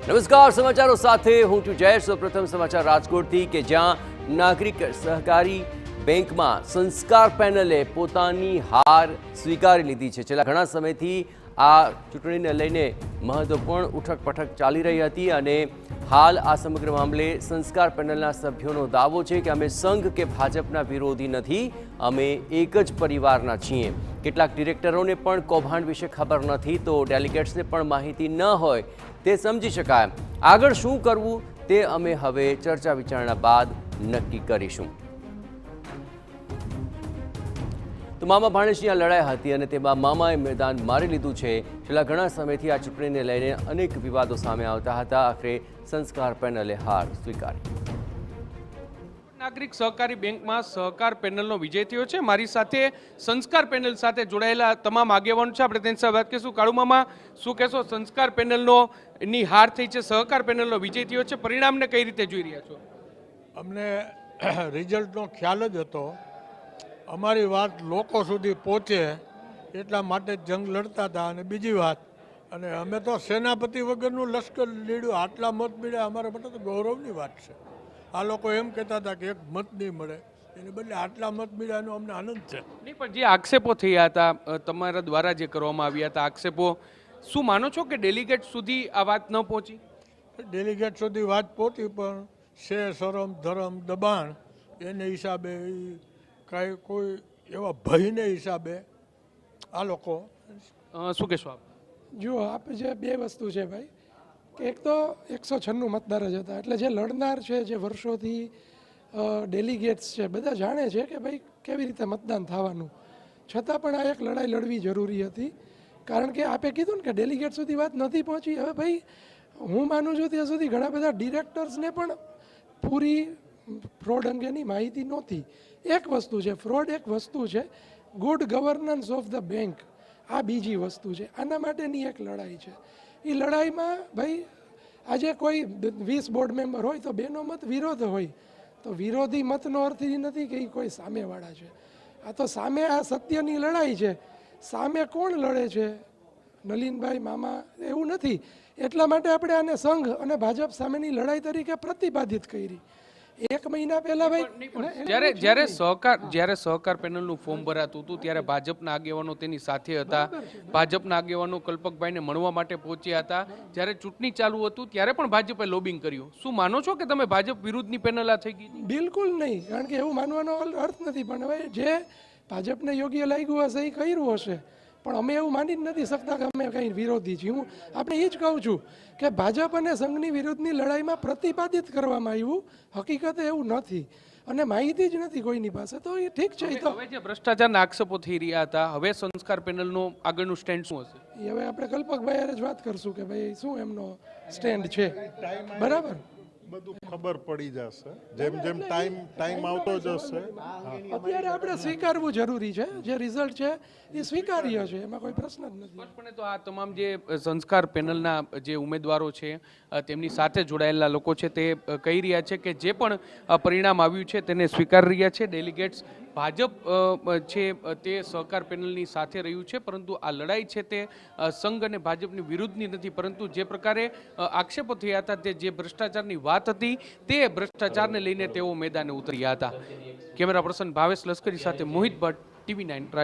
નમસ્કાર, સમાચારો સાથે હું છું જયેશ। પ્રથમ સમાચાર રાજકોટથી કે જ્યાં નાગરિક સહકારી બેંકમાં સંસ્કાર પેનલે પોતાની હાર સ્વીકારી લીધી છે। છેલ્લા ઘણા સમયથી આ ચૂંટણીને લઈને મહત્વપૂર્ણ ઉઠક-પઠક ચાલી રહી હતી અને હાલ આ સમગ્ર મામલે સંસ્કાર પેનલના સભ્યોનો દાવો છે કે અમે સંઘ કે ભાજપના વિરોધી નથી, અમે એક જ પરિવારના છીએ। કેટલાક ડિરેક્ટરોને પણ કૌભાંડ વિશે ખબર નથી, તો ડેલિગેટ્સને પણ માહિતી ન હોય તે સમજી શકાય। આગળ શું કરવું તે અમે હવે ચર્ચા વિચારણા બાદ નક્કી કરીશું। તો મામા ભાણેજની આ લડાઈ હતી અને તેમાં મામાએ મેદાન મારી લીધું છે। છેલ્લા ઘણા સમયથી આ ચૂંટણીને લઈને અનેક વિવાદો સામે આવતા હતા। આખરે સંસ્કાર પેનલે હાર સ્વીકારી। નાગરિક સહકારી બેંકમાં સહકાર પેનલનો વિજય થયો છે। મારી સાથે સંસ્કાર પેનલ સાથે જોડાયેલા તમામ આગેવાનો છે, આપણે તેની સાથે વાત કરીશું। કાળુ મામા, શું કહેશો? સંસ્કાર પેનલનો ની હાર થઈ છે, સહકાર પેનલનો વિજય થયો છે, પરિણામને કઈ રીતે જોઈ રહ્યા છો? અમને રિઝલ્ટનો ખ્યાલ જ હતો, અમારી વાત લોકો સુધી પહોંચે એટલા માટે જંગ લડતા હતા। અને બીજી વાત, અને અમે તો સેનાપતિ વગરનું લશ્કર લીડ્યું, આટલા મત મળ્યા અમારા માટે તો ગૌરવની વાત છે। આ લોકો એમ કહેતા હતા કે એક મત નહીં મળે, એને બદલે આટલા મત મળ્યા એનો અમને આનંદ છે। નહીં, પણ જે આક્ષેપો થયા હતા તમારા દ્વારા જે કરવામાં આવ્યા હતા આક્ષેપો, શું માનો છો કે ડેલિગેટ સુધી આ વાત ન પહોંચી? ડેલિગેટ સુધી વાત પહોંચી, પણ છે શરમ ધરમ દબાણ એને હિસાબે કાંઈ કોઈ એવા ભયને હિસાબે આ લોકો શું કહેશો આપ? જુઓ, આપણે જે બે વસ્તુ છે ભાઈ, કે એક તો 196 મતદાર જ હતા, એટલે જે લડનાર છે, જે વર્ષોથી ડેલિગેટ્સ છે, બધા જાણે છે કે ભાઈ કેવી રીતે મતદાન થવાનું। છતાં પણ આ એક લડાઈ લડવી જરૂરી હતી, કારણ કે આપે કીધું ને કે ડેલિગેટ સુધી વાત નથી પહોંચી। હવે ભાઈ હું માનું છું ત્યાં સુધી ઘણા બધા ડિરેક્ટર્સને પણ પૂરી ફ્રોડ અંગેની માહિતી નહોતી। એક વસ્તુ છે ફ્રોડ, એક વસ્તુ છે good governance of the bank, આ બીજી વસ્તુ છે। આના માટેની એક લડાઈ છે। એ લડાઈમાં ભાઈ આજે કોઈ 20 બોર્ડ મેમ્બર હોય તો બેનો મત વિરોધ હોય, તો વિરોધી મતનો અર્થ એ નથી કે એ કોઈ સામેવાળા છે। આ તો સામે આ સત્યની લડાઈ છે। સામે કોણ લડે છે? નલિનભાઈ, મામા, એવું નથી। એટલા માટે આપણે આને સંઘ અને ભાજપ સામેની લડાઈ તરીકે પ્રતિપાદિત કરી। 1 મહિના પહેલા ભાઈ જ્યારે સહકાર પેનલનું ફોર્મ ભરાતું હતું ત્યારે ભાજપના આગેવાનો તેની સાથે હતા। ભાજપના આગેવાનો કલ્પકભાઈને મળવા માટે પહોંચ્યા હતા। જ્યારે ચૂંટણી ચાલુ હતું ત્યારે પણ ભાજપે લોબિંગ કર્યું। શું માનો છો કે તમે ભાજપ વિરુદ્ધની પેનલ આ થઈ ગઈ? બિલકુલ નહીં, કારણ કે એવું માનવાનો અર્થ નથી। પણ હવે જે ભાજપને યોગ્ય લાગ્યું હશે એ કર્યું હશે, પણ અમે એવું માની જ નથી શકતા કે અમે કંઈ વિરોધી છીએ। હું આપણે એ જ કહું છું કે ભાજપ અને સંઘની વિરુદ્ધની લડાઈમાં પ્રતિપાદિત કરવામાં આવ્યું, હકીકતે એવું નથી અને માહિતી જ નથી કોઈની પાસે, તો એ ઠીક છે। તો હવે જે ભ્રષ્ટાચારના આક્ષેપો થઈ રહ્યા હતા, હવે સંસ્કાર પેનલનું આગળનું સ્ટેન્ડ શું હશે? એ હવે આપણે કલ્પકભાઈ જ વાત કરશું કે ભાઈ શું એમનો સ્ટેન્ડ છે, બરાબર? બધું ખબર પડી જશે જેમ જેમ ટાઈમ આવતો જશે। અત્યારે આપણે સ્વીકારવું જરૂરી છે, જે રિઝલ્ટ છે એ સ્વીકાર્ય છે, એમાં કોઈ પ્રશ્ન જ નથી। સ્પષ્ટપણે તો આ તમામ જે સંસ્કાર પેનલના જે ઉમેદવારો છે, તેમની સાથે જોડાયેલા લોકો છે, તે કહી રહ્યા છે કે જે પણ પરિણામ આવ્યું છે તેને સ્વીકારી રહ્યા છે। ડેલિગેટ્સ ભાજપ છે તે સહકાર પેનલની સાથે રહ્યું છે, પરંતુ આ લડાઈ છે તે સંઘ અને ભાજપની વિરુદ્ધની નથી, પરંતુ જે પ્રકારે આક્ષેપો થયા હતા, તે જે ભ્રષ્ટાચારની વાત હતી, તે ભ્રષ્ટાચારને લઈને તેઓ મેદાને ઉતર્યા હતા। કેમેરા પર્સન ભાવેશ લશ્કરી સાથે મોહિત ભટ્ટ, TV9।